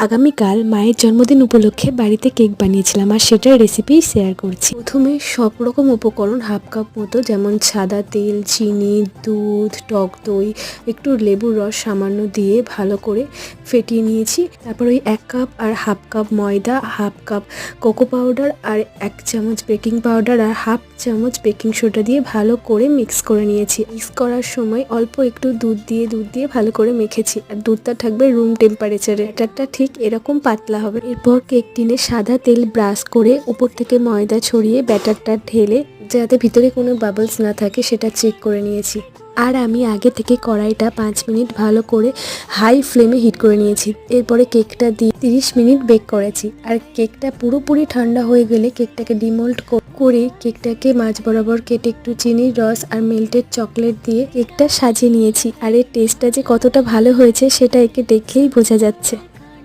আগামীকাল মায়ের জন্মদিন উপলক্ষে বাড়িতে কেক বানিয়েছিলাম আর সেটার রেসিপি শেয়ার করছি। প্রথমে সব রকম উপকরণ হাফ কাপ মতো, যেমন সাদা তেল, চিনি, দুধ, টক দই, একটু লেবুর রস সামান্য দিয়ে ভালো করে ফেটিয়ে নিয়েছি। তারপর ওই 1 কাপ আর হাফ কাপ ময়দা, হাফ কাপ কোকো পাউডার আর 1 চামচ বেকিং পাউডার আর হাফ চামচ বেকিং সোডা দিয়ে ভালো করে মিক্স করে নিয়েছি। মিক্স করার সময় অল্প একটু দুধ দিয়ে ভালো করে মেখেছি। আর দুধটা থাকবে রুম টেম্পারেচারে। ব্যাটারটা ঠিক এরকম পাতলা হবে। এরপর কেক টিনে সাদা তেল ব্রাশ করে উপর থেকে ময়দা ছড়িয়ে ব্যাটারটা ঢেলে যাতে ভিতরে কোনো বাবলস না থাকে সেটা চেক করে নিয়েছি। আর আমি আগে থেকে কড়াইটা 5 মিনিট ভালো করে হাই ফ্লেমে হিট করে নিয়েছি। এরপরে কেকটা দিয়ে 30 মিনিট বেক করেছি। আর কেকটা পুরোপুরি ঠান্ডা হয়ে গেলে কেকটাকে ডিমোল্ড করে কেকটাকে মাঝ বরাবর কেটে একটু চিনির রস আর মেল্টেড চকলেট দিয়ে কেকটা সাজিয়ে নিয়েছি। আর এর টেস্টটা যে কতটা ভালো হয়েছে সেটা একে দেখলেই বোঝা যাচ্ছে।